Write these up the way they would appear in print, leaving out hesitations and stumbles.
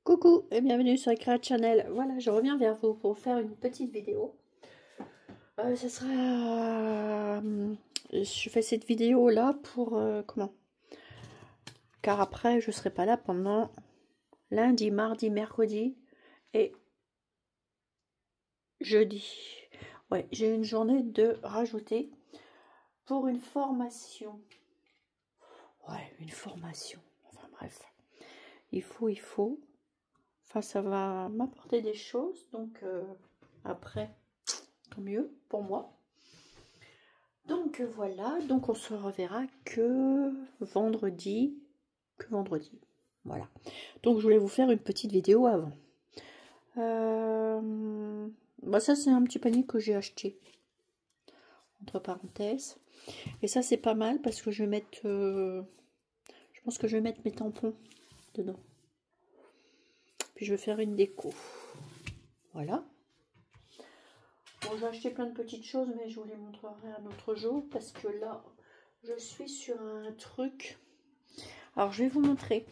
Coucou et bienvenue sur Create Channel. Voilà, je reviens vers vous pour faire une petite vidéo. Ce sera... je fais cette vidéo là pour... comment? Car après, je serai pas là pendant lundi, mardi, mercredi et jeudi. Ouais, j'ai une journée de rajouter pour une formation. Ouais, une formation. Enfin bref. Il faut. Enfin, ça va m'apporter des choses. Donc, après, tant mieux pour moi. Donc, voilà. Donc, on se reverra que vendredi. Voilà. Donc, je voulais vous faire une petite vidéo avant. Bah, ça, c'est un petit panier que j'ai acheté. Entre parenthèses. Et ça, c'est pas mal parce que je vais mettre... je pense que je vais mettre mes tampons dedans. Puis je vais faire une déco. Voilà. Bon, j'ai acheté plein de petites choses, mais je vous les montrerai un autre jour. Parce que là, je suis sur un truc. Alors, je vais vous montrer.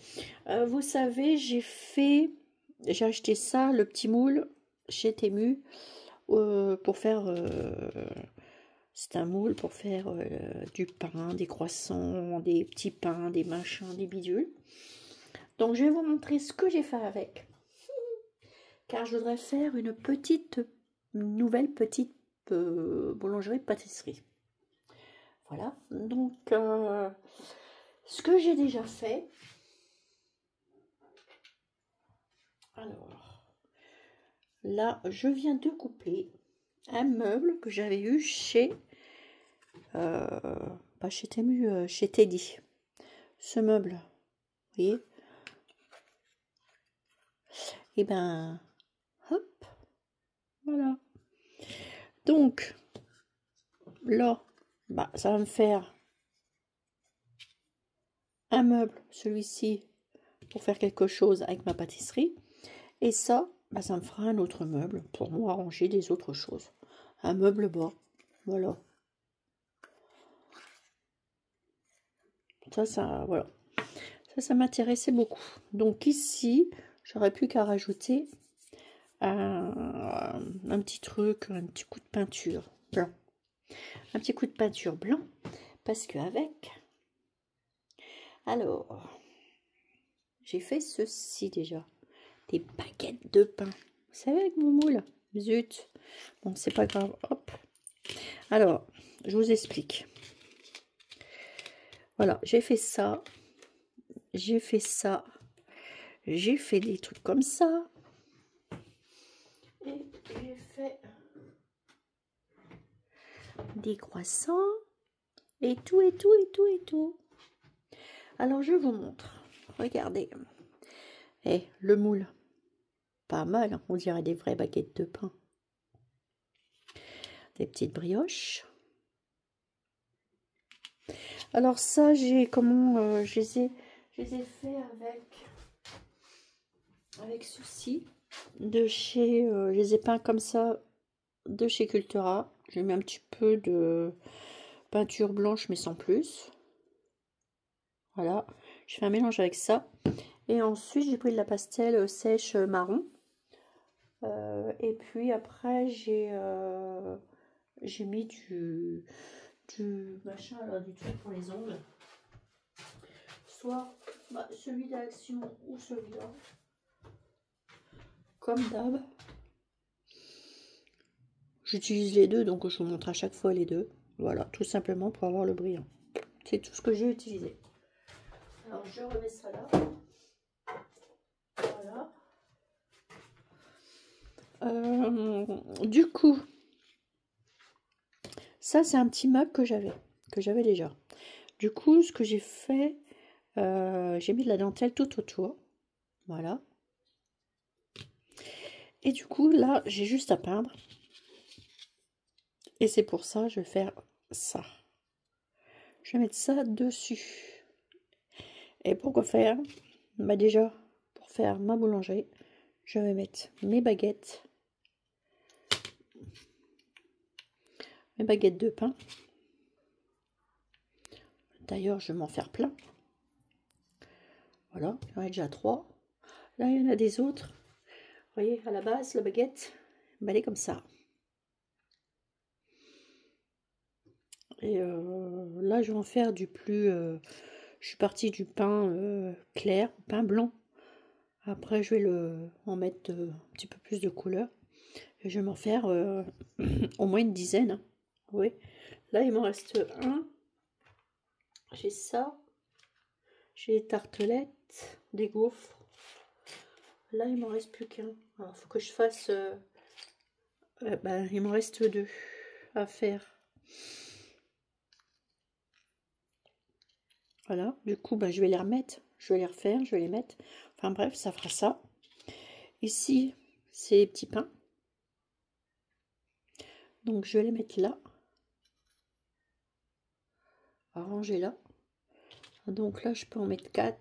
Vous savez, j'ai acheté ça, le petit moule, chez Temu. Pour faire... c'est un moule pour faire du pain, des croissants, des petits pains, des machins, des bidules. Donc, je vais vous montrer ce que j'ai fait avec. Car je voudrais faire une nouvelle petite boulangerie-pâtisserie. Voilà. Donc, ce que j'ai déjà fait. Alors, là, je viens de couper un meuble que j'avais eu chez... pas chez Temu, chez Teddy. Ce meuble, vous voyez. Et ben, hop, voilà. Donc, là, bah, ça va me faire un meuble, celui-ci, pour faire quelque chose avec ma pâtisserie. Et ça, bah, ça me fera un autre meuble pour moi ranger des autres choses. Un meuble bas, voilà. Ça, voilà. Ça m'intéressait beaucoup. Donc ici, j'aurais plus qu'à rajouter un petit truc, un petit coup de peinture blanc. Un petit coup de peinture blanc, parce qu'avec... Alors, j'ai fait ceci déjà. Des baguettes de pain. Vous savez, avec mon moule. Zut. Bon, c'est pas grave. Hop. Alors, je vous explique. Voilà, j'ai fait ça. J'ai fait ça. J'ai fait des trucs comme ça. Et j'ai fait des croissants. Et tout, et tout, et tout, et tout. Alors, je vous montre. Regardez. Et le moule. Pas mal, hein. On dirait des vraies baguettes de pain. Des petites brioches. Alors ça, je les ai fait avec ceci de chez, je les ai peints comme ça de chez Cultura. J'ai mis un petit peu de peinture blanche mais sans plus. Voilà, je fais un mélange avec ça. Et ensuite, j'ai pris de la pastel sèche marron. Et puis après, j'ai mis du machin, alors, du truc pour les ongles. Soit celui d'Action ou celui-là. Comme d'hab. J'utilise les deux, donc je vous montre à chaque fois les deux. Voilà, tout simplement pour avoir le brillant. C'est tout ce que j'ai utilisé. Alors, je remets ça là. Voilà. Du coup, ça, c'est un petit meuble que j'avais déjà. Du coup, ce que j'ai fait, j'ai mis de la dentelle tout autour. Voilà. Et du coup, là, j'ai juste à peindre. Et c'est pour ça, je vais faire ça. Je vais mettre ça dessus. Et pourquoi faire? Bah déjà, pour faire ma boulangerie, je vais mettre mes baguettes de pain. D'ailleurs, je vais m'en faire plein. Voilà, j'en ai déjà 3. Là, il y en a des autres. Vous voyez, à la base, la baguette, elle est comme ça. Et là, je vais en faire du plus... je suis partie du pain clair, pain blanc. Après, je vais en mettre un petit peu plus de couleur. Et je vais m'en faire au moins une dizaine. Hein. Oui. Là, il m'en reste un. J'ai ça. J'ai des tartelettes, des gaufres. Là, il m'en reste plus qu'un. Alors, il faut que je fasse... il m'en reste 2 à faire. Voilà. Du coup, je vais les remettre. Je vais les refaire, je vais les mettre. Enfin bref, ça fera ça. Ici, c'est les petits pains. Donc, je vais les mettre là. Arranger là. Donc là, je peux en mettre 4.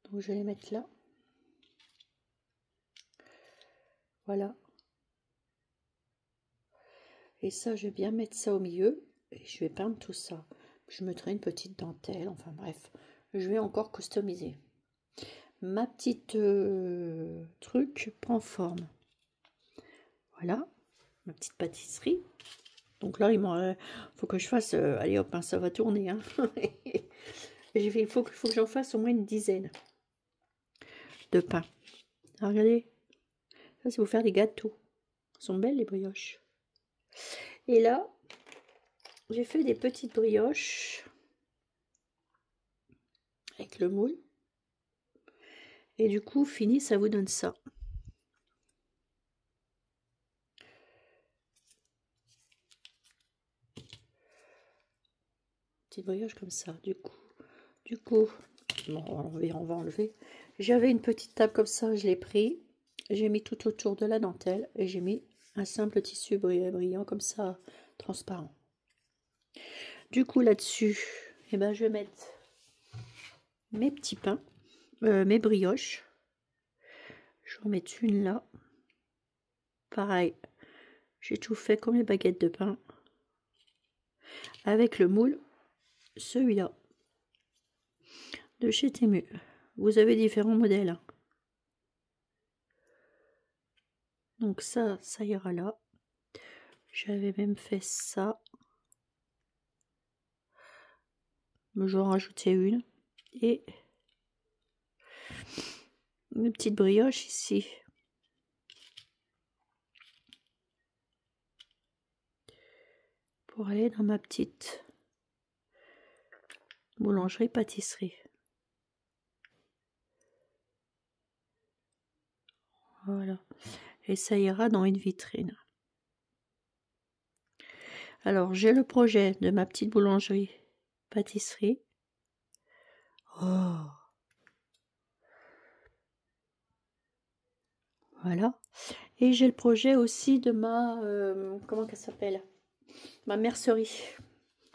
Donc, je vais les mettre là. Voilà. Et ça, je vais bien mettre ça au milieu. Et je vais peindre tout ça. Je mettrai une petite dentelle. Enfin bref, je vais encore customiser. Ma petite truc prend forme. Voilà. Ma petite pâtisserie. Donc là, il faut que je fasse... allez hop, hein, ça va tourner. Hein. Il faut que j'en fasse au moins une dizaine de pains. Alors, regardez. Ça, c'est pour faire des gâteaux. Elles sont belles, les brioches. Et là, j'ai fait des petites brioches avec le moule. Et du coup, fini, ça vous donne ça. Petite brioche comme ça. Du coup, bon, on va enlever. J'avais une petite table comme ça, je l'ai pris. J'ai mis tout autour de la dentelle et j'ai mis un simple tissu brillant comme ça, transparent. Du coup, là-dessus, je vais mettre mes petits pains, mes brioches. Je vais en mettre une là. Pareil, j'ai tout fait comme les baguettes de pain. Avec le moule, celui-là, de chez Temu. Vous avez différents modèles. Donc ça ira là. J'avais même fait ça. Je vais en rajouter une. Et une petite brioche ici. Pour aller dans ma petite boulangerie-pâtisserie. Voilà. Et ça ira dans une vitrine. Alors, j'ai le projet de ma petite boulangerie-pâtisserie. Oh! Voilà. Et j'ai le projet aussi de ma... comment qu'elle s'appelle? Ma mercerie.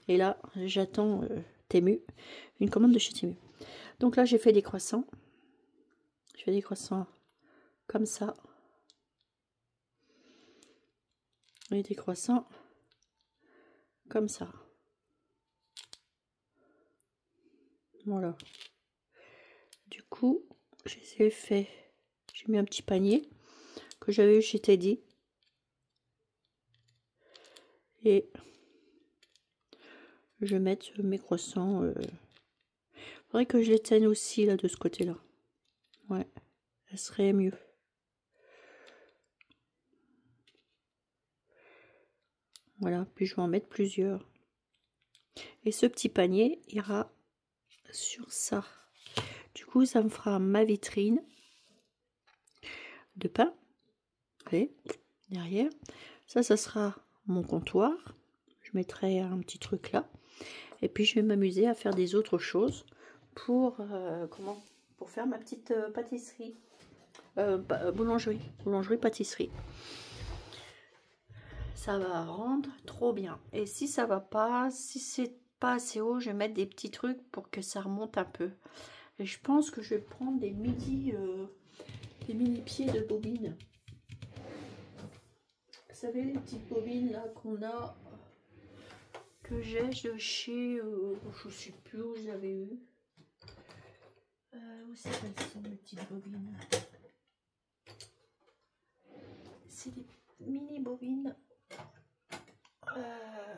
Et là, j'attends Temu. Une commande de chez Temu. Donc là, j'ai fait des croissants. Je fais des croissants comme ça. Et des croissants comme ça. Voilà. Du coup, je les ai fait. J'ai mis un petit panier que j'avais eu chez Teddy. Et je vais mettre mes croissants. Faudrait que je les tienne aussi là de ce côté-là. Ouais, ça serait mieux. Voilà, puis je vais en mettre plusieurs. Et ce petit panier ira sur ça. Du coup, ça me fera ma vitrine de pain. Vous voyez, derrière. Ça sera mon comptoir. Je mettrai un petit truc là. Et puis, je vais m'amuser à faire des autres choses pour, pour faire ma petite pâtisserie. Boulangerie-pâtisserie. Ça va rendre trop bien. Et si ça va pas, si c'est pas assez haut, je vais mettre des petits trucs pour que ça remonte un peu. Et je pense que je vais prendre des mini pieds de bobine. Vous savez, les petites bobines là qu'on a, que j'ai de chez, je sais plus où j'avais eu. c'est qu'elles sont mes petites bobines? C'est des mini bobines.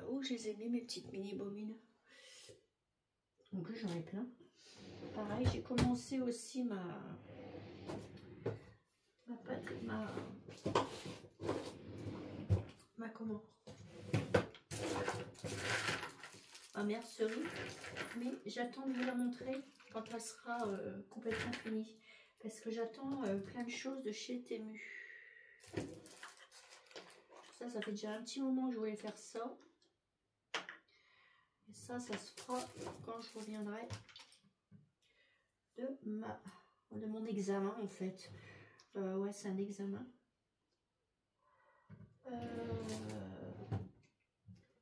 Où je les ai mis mes petites mini bobines? En plus j'en ai plein. Pareil, j'ai commencé aussi comment? Ma mercerie, mais j'attends de vous la montrer quand elle sera complètement finie, parce que j'attends plein de choses de chez Temu. Ça fait déjà un petit moment que je voulais faire ça. Et ça se fera quand je reviendrai de mon examen en fait. Ouais, c'est un examen.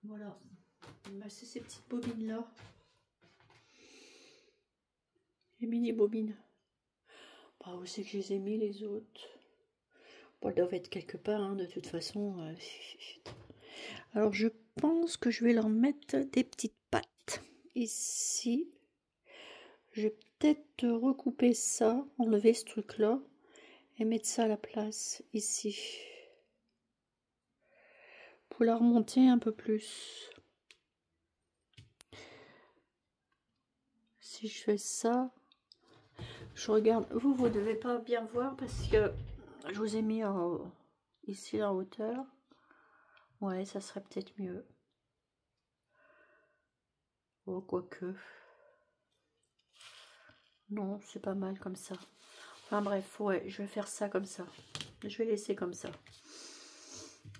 Voilà. Bah, c'est ces petites bobines là. Les mini bobines. Bah, où c'est que je les ai mis les autres? Bon, elles doivent être quelque part, hein, de toute façon. Alors, je pense que je vais leur mettre des petites pattes ici. Je vais peut-être recouper ça, enlever ce truc-là et mettre ça à la place ici. Pour la remonter un peu plus. Si je fais ça, je regarde. Vous ne devez pas bien voir parce que je vous ai mis ici en hauteur. Ouais, ça serait peut-être mieux. Oh, quoique. Non, c'est pas mal comme ça. Enfin bref, ouais, je vais faire ça comme ça. Je vais laisser comme ça.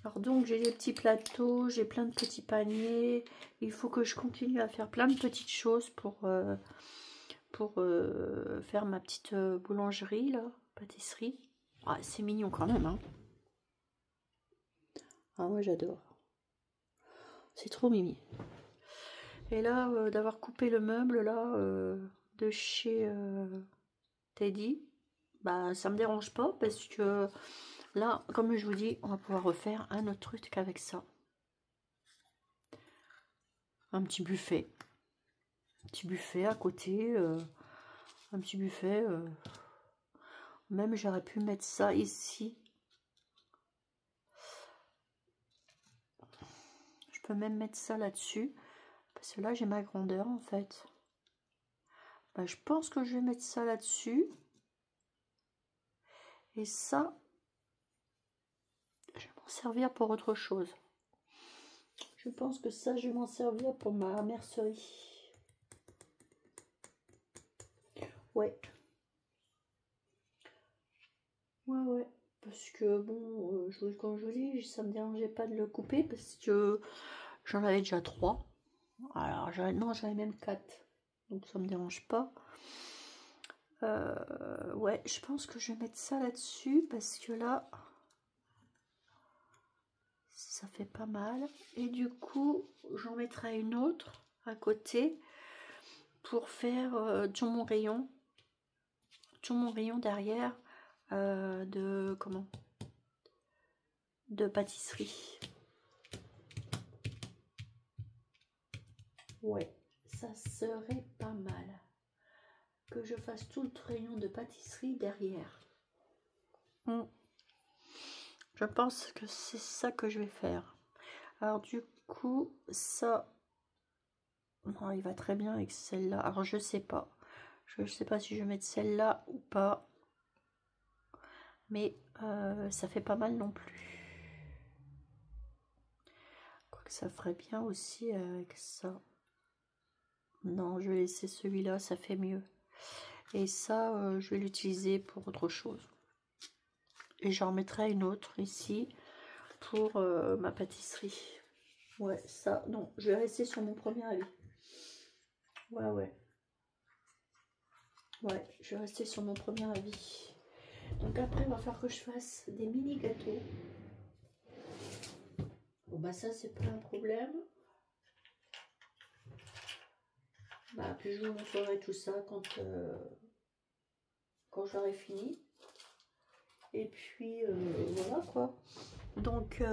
Alors donc, j'ai des petits plateaux, j'ai plein de petits paniers. Il faut que je continue à faire plein de petites choses pour faire ma petite boulangerie, là, pâtisserie. Ah, c'est mignon quand même, hein. Ah, moi, j'adore. C'est trop mimi. Et là, d'avoir coupé le meuble, là, de chez Teddy, bah, ça me dérange pas parce que là, comme je vous dis, on va pouvoir refaire un autre truc avec ça. Un petit buffet. Un petit buffet à côté. Un petit buffet. Même j'aurais pu mettre ça ici. Je peux même mettre ça là-dessus. Parce que là, j'ai ma grandeur en fait. Bah, je pense que je vais mettre ça là-dessus. Et ça, je vais m'en servir pour autre chose. Je pense que ça, je vais m'en servir pour ma mercerie. Ouais. Ouais. Parce que bon, comme je vous dis, ça me dérangeait pas de le couper parce que j'en avais déjà 3. Alors, j'en avais même 4. Donc ça me dérange pas. Ouais, je pense que je vais mettre ça là-dessus parce que là, ça fait pas mal. Et du coup, j'en mettrai une autre à côté pour faire tout mon rayon derrière de pâtisserie. Ouais, ça serait pas mal que je fasse tout le rayon de pâtisserie derrière. Je pense que c'est ça que je vais faire. Alors du coup, ça, non, il va très bien avec celle-là. Alors je sais pas. Je sais pas si je vais mettre celle-là ou pas. Mais ça fait pas mal non plus. Quoique ça ferait bien aussi avec ça. Non, je vais laisser celui-là, ça fait mieux. Et ça, je vais l'utiliser pour autre chose. Et j'en mettrai une autre ici pour ma pâtisserie. Ouais, ça, non, je vais rester sur mon premier avis. Ouais, je vais rester sur mon premier avis. Donc après, il va falloir que je fasse des mini gâteaux. Bon, bah ça, c'est pas un problème. Bah, puis je vous montrerai tout ça quand j'aurai fini. Et puis, voilà quoi. Donc,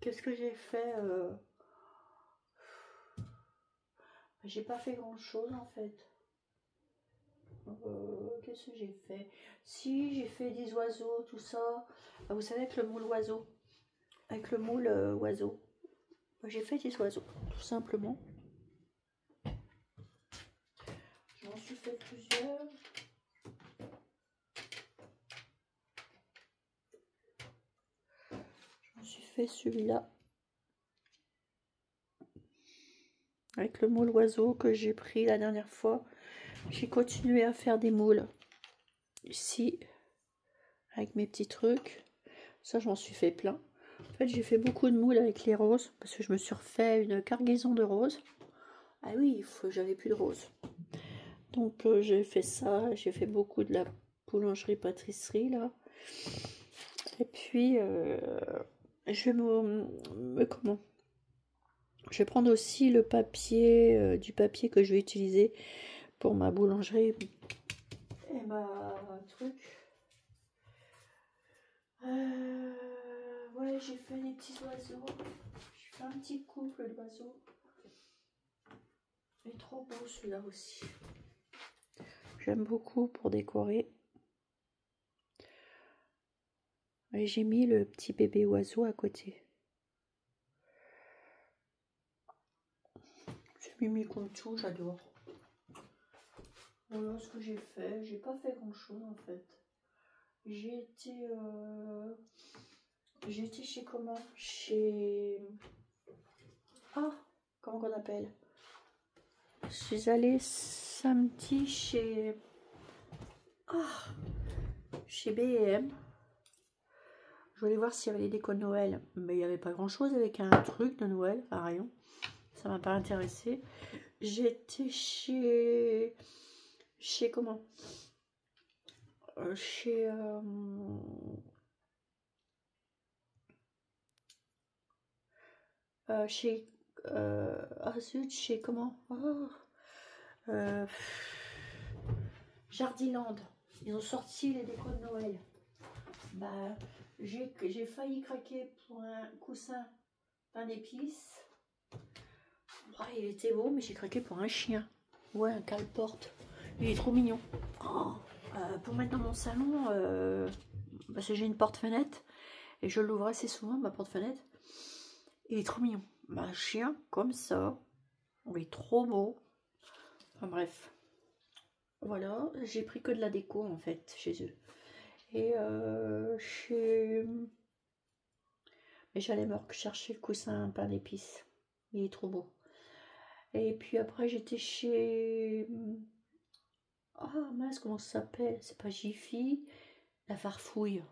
qu'est-ce que j'ai fait j'ai pas fait grand chose en fait. qu'est-ce que j'ai fait? Si, j'ai fait des oiseaux, tout ça. Vous savez, avec le moule oiseau. Avec le moule oiseau. J'ai fait des oiseaux, tout simplement. J'en suis fait plusieurs. J'en suis fait celui-là. Avec le moule oiseau que j'ai pris la dernière fois. J'ai continué à faire des moules. Ici. Avec mes petits trucs. Ça, j'en suis fait plein. En fait, j'ai fait beaucoup de moules avec les roses. Parce que je me suis refait une cargaison de roses. Ah oui, j'avais plus de roses. Donc, j'ai fait ça. J'ai fait beaucoup de la boulangerie-pâtisserie, là. Et puis, je vais comment? Je vais prendre aussi le papier, du papier que je vais utiliser pour ma boulangerie et ma truc. Ouais, j'ai fait des petits oiseaux. J'ai fait un petit couple d'oiseaux. Il est trop beau celui-là aussi. J'aime beaucoup pour décorer. Et j'ai mis le petit bébé oiseau à côté. C'est Mimi Contou, j'adore. Voilà ce que j'ai fait. J'ai pas fait grand chose en fait. J'ai été chez comment? Chez... Ah, comment qu'on appelle? Je suis allée samedi chez... Ah, chez B&M. Je voulais voir s'il y avait les décos de Noël. Mais il n'y avait pas grand chose avec un truc de Noël, à rayon. Ça m'a pas intéressé. J'étais chez... Chez comment? Chez... chez... ah zut, chez comment? Oh, Jardiland. Ils ont sorti les décos de Noël. Bah, j'ai failli craquer pour un coussin pain d'épices. Ouais, il était beau, mais j'ai craqué pour un chien. Ouais, un cale-porte. Il est trop mignon. Oh, pour mettre dans mon salon, parce que j'ai une porte-fenêtre et je l'ouvre assez souvent, ma porte-fenêtre. Il est trop mignon. Un chien comme ça. Il est trop beau. Enfin bref. Voilà, j'ai pris que de la déco en fait chez eux. Et mais j'allais me chercher le coussin pain d'épices. Il est trop beau. Et puis après j'étais chez... Ah mince, comment ça s'appelle? C'est pas Jiffy. La Farfouille.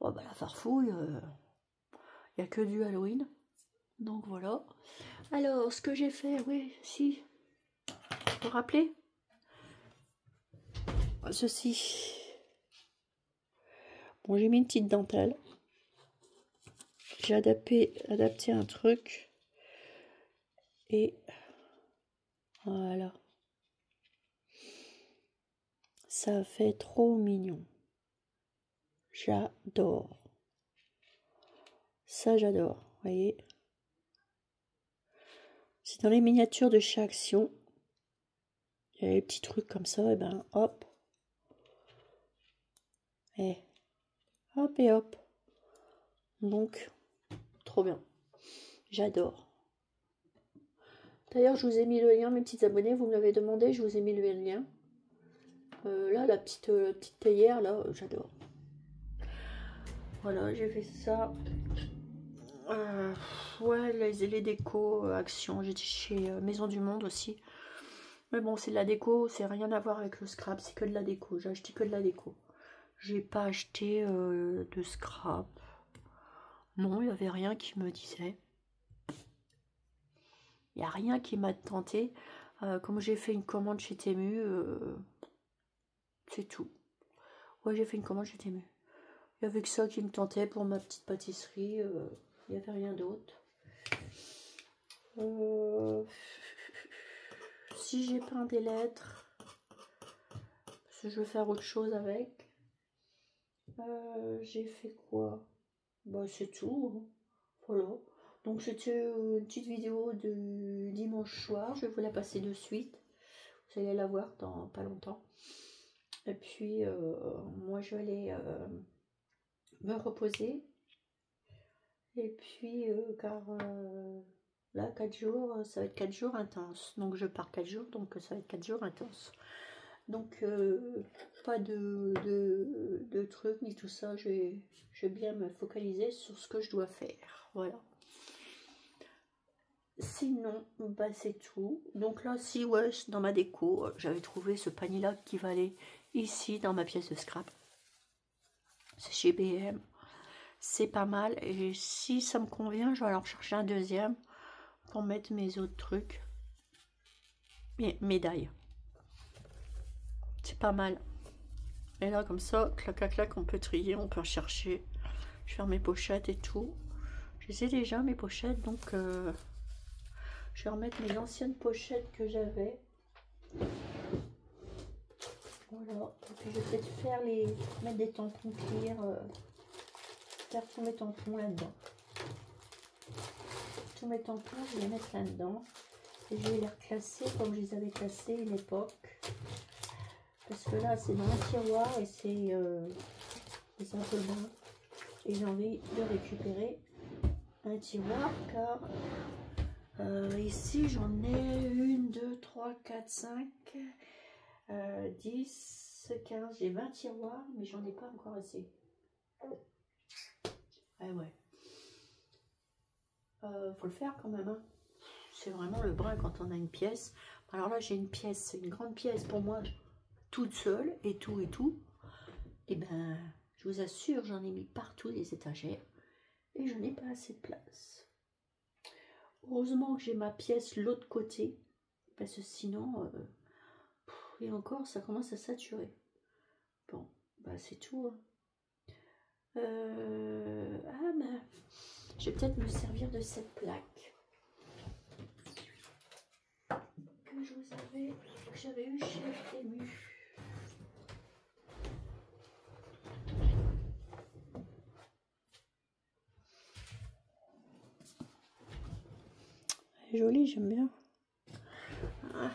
Oh bah la Farfouille, il n'y a que du Halloween. Donc voilà. Alors, ce que j'ai fait, oui, si. Vous vous rappelez? Ceci. Bon, j'ai mis une petite dentelle. J'ai adapté un truc. Et voilà. Ça fait trop mignon. J'adore. Ça, j'adore. Vous voyez? C'est dans les miniatures de chez Action. Il y a des petits trucs comme ça. Et ben, hop. Et hop et hop. Donc, trop bien. J'adore. D'ailleurs, je vous ai mis le lien, mes petits abonnés. Vous me l'avez demandé, je vous ai mis le lien. Là, la petite théière, là, j'adore. Voilà, j'ai fait ça. Ouais, les décos, Action. J'étais chez Maison du Monde aussi. Mais bon, c'est de la déco, c'est rien à voir avec le scrap, c'est que de la déco. J'ai acheté que de la déco. J'ai pas acheté de scrap. Non, il n'y avait rien qui me disait. Il n'y a rien qui m'a tenté. Comme j'ai fait une commande chez Temu, c'est tout. Ouais, j'ai fait une commande chez Temu. Il n'y avait que ça qui me tentait pour ma petite pâtisserie. Il n'y avait rien d'autre. Si j'ai peint des lettres, parce que je veux faire autre chose avec. J'ai fait quoi? Bah c'est tout. Voilà. Donc c'était une petite vidéo de dimanche soir. Je vais vous la passer de suite. Vous allez la voir dans pas longtemps. Et puis, moi, je vais aller me reposer. Et puis, car là, 4 jours, ça va être 4 jours intenses. Donc, je pars 4 jours, donc ça va être 4 jours intenses. Donc, pas de trucs ni tout ça. Je vais bien me focaliser sur ce que je dois faire. Voilà. Sinon, bah, c'est tout. Donc là, si, ouais, dans ma déco, j'avais trouvé ce panier-là qui va aller ici, dans ma pièce de scrap. C'est chez BM. C'est pas mal. Et si ça me convient, je vais alors chercher un deuxième pour mettre mes autres trucs. Médailles. C'est pas mal. Et là, comme ça, clac, clac, clac, on peut trier, on peut rechercher. Je vais faire mes pochettes et tout. Je sais déjà mes pochettes, donc je vais remettre mes anciennes pochettes que j'avais. Voilà. Et puis je vais peut-être faire mettre des tampons clear, faire tous mes tampons là-dedans. Tous mes tampons, je vais les mettre là-dedans. Et je vais les reclasser comme je les avais classés à une époque. Parce que là, c'est dans un tiroir et c'est un peu loin. Et j'ai envie de récupérer un tiroir car ici j'en ai 1, 2, 3, 4, 5, 10, 15, j'ai 20 tiroirs, mais j'en ai pas encore assez. Ah ouais. Faut le faire quand même. Hein. C'est vraiment le brin quand on a une pièce. Alors là, j'ai une pièce, c'est une grande pièce pour moi, toute seule, et tout, et tout. Et ben, je vous assure, j'en ai mis partout des étagères. Et je n'ai pas assez de place. Heureusement que j'ai ma pièce l'autre côté. Parce que sinon, et encore, ça commence à saturer. Bon, bah c'est tout. Hein. Ah ben, je vais peut-être me servir de cette plaque. Que j'avais eu chez Temu. Elle est jolie, j'aime bien. Ah.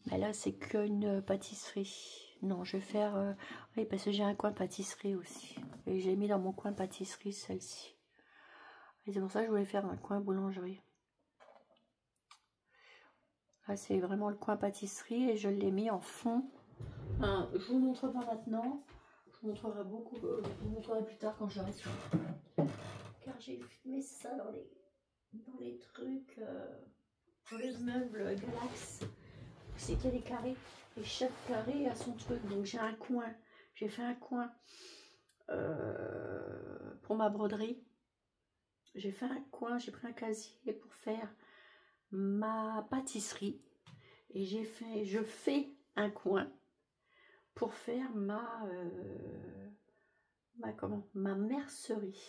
Mais là, c'est qu'une pâtisserie. Non, je vais faire... oui, parce que j'ai un coin pâtisserie aussi. Et j'ai mis dans mon coin pâtisserie celle-ci. Et c'est pour ça que je voulais faire un coin boulangerie. Là, c'est vraiment le coin pâtisserie et je l'ai mis en fond. Je vous montre pas maintenant. Je vous montrerai beaucoup. Je vous montrerai plus tard quand j'aurai ça. Car j'ai mis ça dans les trucs, dans les meubles Galax. C'est qu'il y a des carrés. Et chaque carré a son truc. Donc j'ai un coin. J'ai fait un coin pour ma broderie. J'ai fait un coin. J'ai pris un casier pour faire ma pâtisserie. Et je fais un coin pour faire ma mercerie.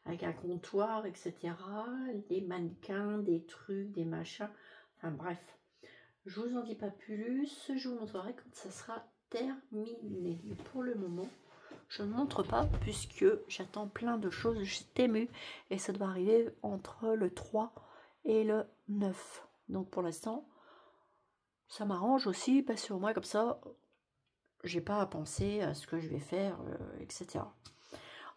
Avec un comptoir, etc. Des mannequins, des trucs, des machins. Enfin bref. Je vous en dis pas plus. Je vous montrerai quand ça sera terminé. Mais pour le moment, je ne montre pas puisque j'attends plein de choses chez Temu. Et ça doit arriver entre le 3 et le 9. Donc pour l'instant, ça m'arrange aussi parce que au moins comme ça, j'ai pas à penser à ce que je vais faire, etc.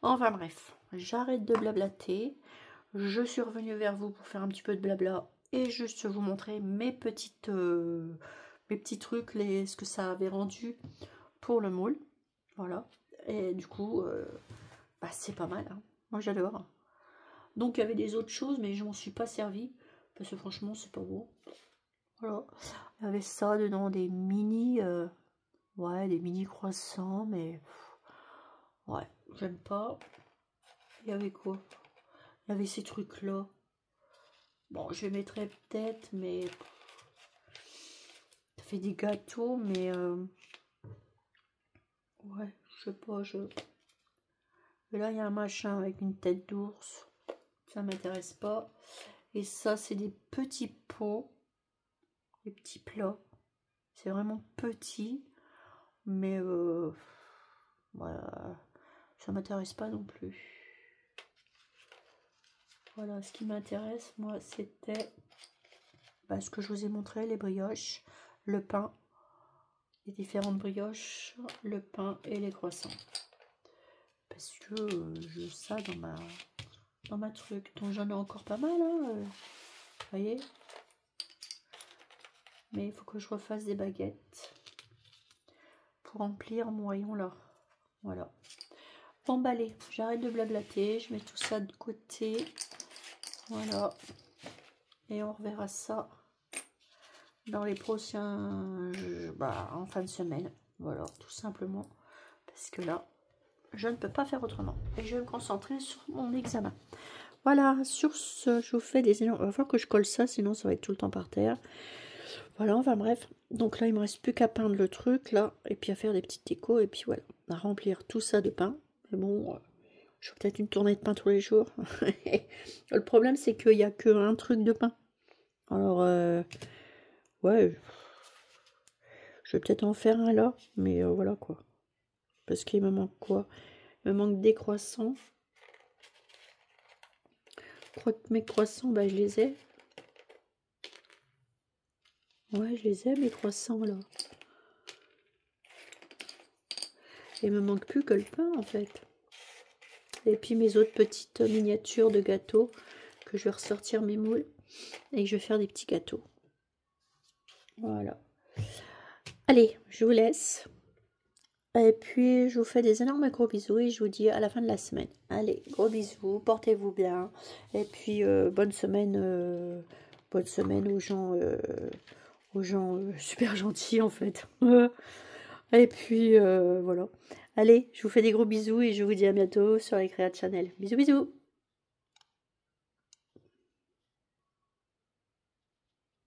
Enfin bref, j'arrête de blablater. Je suis revenue vers vous pour faire un petit peu de blabla et juste vous montrer mes petits trucs, ce que ça avait rendu pour le moule. Voilà. Et du coup, bah, c'est pas mal. Hein. Moi j'adore. Donc il y avait des autres choses, mais je m'en suis pas servi parce que franchement c'est pas beau. Voilà. Il y avait ça dedans, des mini, ouais, des mini croissants, mais ouais, j'aime pas. Il y avait quoi? Il y avait ces trucs là. Bon, je les mettrai peut-être, mais ça fait des gâteaux, mais ouais, je sais pas, Et là, il y a un machin avec une tête d'ours. Ça m'intéresse pas. Et ça, c'est des petits pots, des petits plats. C'est vraiment petit, mais voilà, ça m'intéresse pas non plus. Voilà, ce qui m'intéresse, moi, c'était ce que je vous ai montré, les brioches, le pain, les différentes brioches, le pain et les croissants. Parce que j'ai ça dans ma truc. Donc j'en ai encore pas mal, hein, vous voyez. Mais il faut que je refasse des baguettes pour remplir mon rayon là. Voilà. Bon bah allez, j'arrête de blablater, je mets tout ça de côté. Voilà. Et on reverra ça dans les prochains... en fin de semaine. Voilà, tout simplement. Parce que là, je ne peux pas faire autrement. Et je vais me concentrer sur mon examen. Voilà, sur ce, je vous fais des énormes... Il va falloir que je colle ça, sinon ça va être tout le temps par terre. Voilà, enfin bref. Donc là, il me reste plus qu'à peindre le truc, là. Et puis à faire des petites décos. Et puis voilà, à remplir tout ça de pain. Mais bon, je fais peut-être une tournée de pain tous les jours. Le problème, c'est qu'il n'y a qu'un truc de pain. Alors, ouais, je vais peut-être en faire un là. Mais voilà quoi. Parce qu'il me manque quoi? Il me manque des croissants. Je crois que mes croissants, bah, je les ai. Ouais, je les ai, mes croissants, là. Il me manque plus que le pain, en fait. Et puis mes autres petites miniatures de gâteaux, que je vais ressortir mes moules. Et que je vais faire des petits gâteaux. Voilà. Allez, je vous laisse. Et puis, je vous fais des énormes gros bisous et je vous dis à la fin de la semaine. Allez, gros bisous, portez-vous bien. Et puis, bonne semaine aux gens super gentils, en fait. Et puis, voilà. Allez, je vous fais des gros bisous et je vous dis à bientôt sur les Créa Channel. Bisous, bisous.